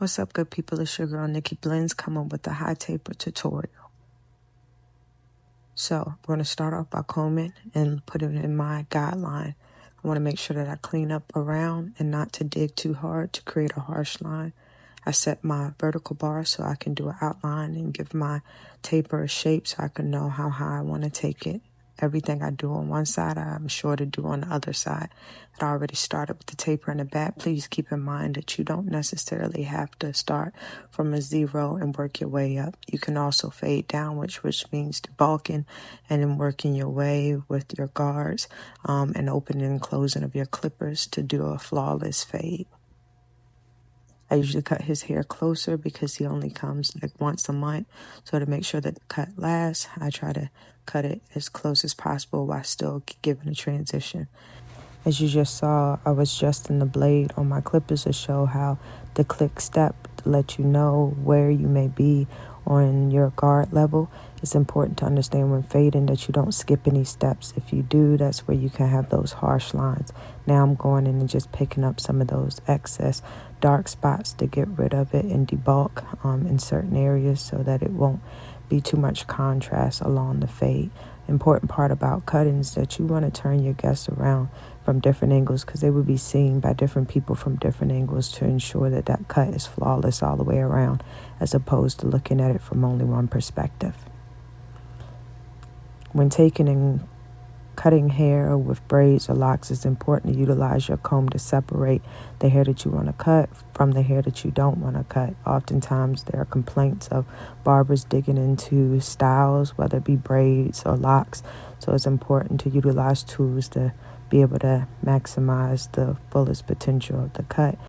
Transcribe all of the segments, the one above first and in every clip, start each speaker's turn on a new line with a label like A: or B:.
A: What's up, good people? It's your girl, Nikki Blends, coming with the high taper tutorial. So we're going to start off by combing and put it in my guideline. I want to make sure that I clean up around and not to dig too hard to create a harsh line. I set my vertical bar so I can do an outline and give my taper a shape so I can know how high I want to take it. Everything I do on one side, I'm sure to do on the other side. I already started with the taper in the back. Please keep in mind that you don't necessarily have to start from a 0 and work your way up. You can also fade downwards, which means debulking and then working your way with your guards and opening and closing of your clippers to do a flawless fade. I usually cut his hair closer because he only comes like once a month. So to make sure that the cut lasts, I try to cut it as close as possible while still giving a transition. As you just saw, I was adjusting the blade on my clippers to show how the click step to let you know where you may be on your guard level. It's important to understand when fading that you don't skip any steps. If you do, that's where you can have those harsh lines. Now I'm going in and just picking up some of those excess dark spots to get rid of it and debulk in certain areas so that it won't be too much contrast along the fade. Important part about cutting is that you want to turn your guests around from different angles because they will be seen by different people from different angles to ensure that that cut is flawless all the way around, as opposed to looking at it from only one perspective. When taking and cutting hair with braids or locks, it's important to utilize your comb to separate the hair that you want to cut from the hair that you don't want to cut. Oftentimes there are complaints of barbers digging into styles, whether it be braids or locks. So it's important to utilize tools to be able to maximize the fullest potential of the cut,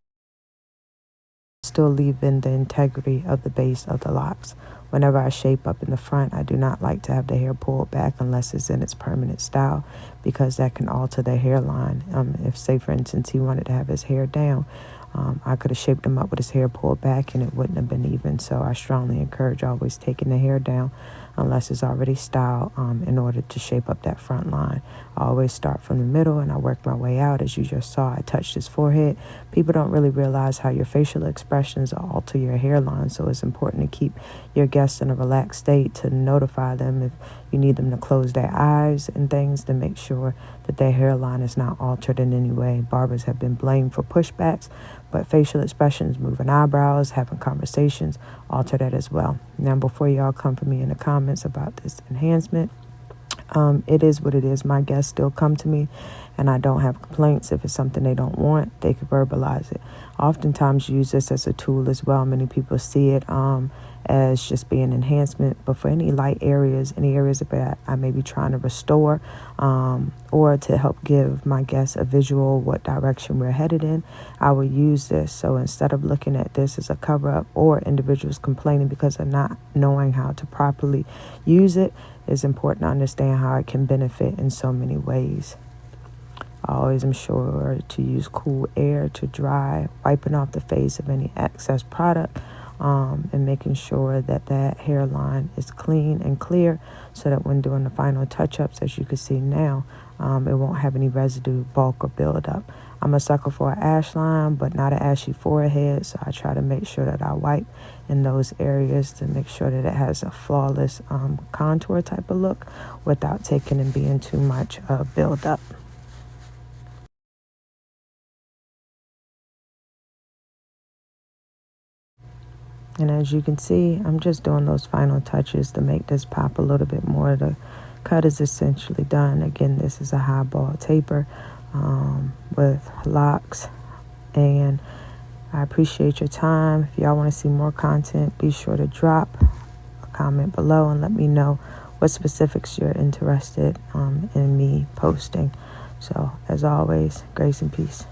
A: still leaving the integrity of the base of the locks. Whenever I shape up in the front, I do not like to have the hair pulled back unless it's in its permanent style, because that can alter the hairline. If, say, for instance, he wanted to have his hair down, I could have shaped him up with his hair pulled back and it wouldn't have been even. So I strongly encourage always taking the hair down unless it's already styled in order to shape up that front line. I always start from the middle and I work my way out. As you just saw, I touched his forehead. People don't really realize how your facial expressions alter your hairline, so it's important to keep your guests in a relaxed state, to notify them if you need them to close their eyes and things, to make sure that their hairline is not altered in any way. Barbers have been blamed for pushbacks, but facial expressions, moving eyebrows, having conversations, alter that as well. Now, before y'all come for me in the comments about this enhancement, it is what it is. My guests still come to me and I don't have complaints. If it's something they don't want, they can verbalize it. Oftentimes use this as a tool as well. Many people see it as just being enhancement, but for any light areas, any areas that I may be trying to restore or to help give my guests a visual what direction we're headed in, I will use this. So instead of looking at this as a cover-up or individuals complaining because of not knowing how to properly use it, it's important to understand how it can benefit in so many ways. I always am sure to use cool air to dry, wiping off the face of any excess product, and making sure that that hairline is clean and clear so that when doing the final touch-ups, as you can see now, it won't have any residue, bulk, or buildup. I'm a sucker for an ash line, but not an ashy forehead, so I try to make sure that I wipe in those areas to make sure that it has a flawless contour type of look without taking and being too much buildup. And as you can see, I'm just doing those final touches to make this pop a little bit more. The cut is essentially done. Again, this is a highball taper with locks. And I appreciate your time. If y'all want to see more content, be sure to drop a comment below and let me know what specifics you're interested in me posting. So, as always, grace and peace.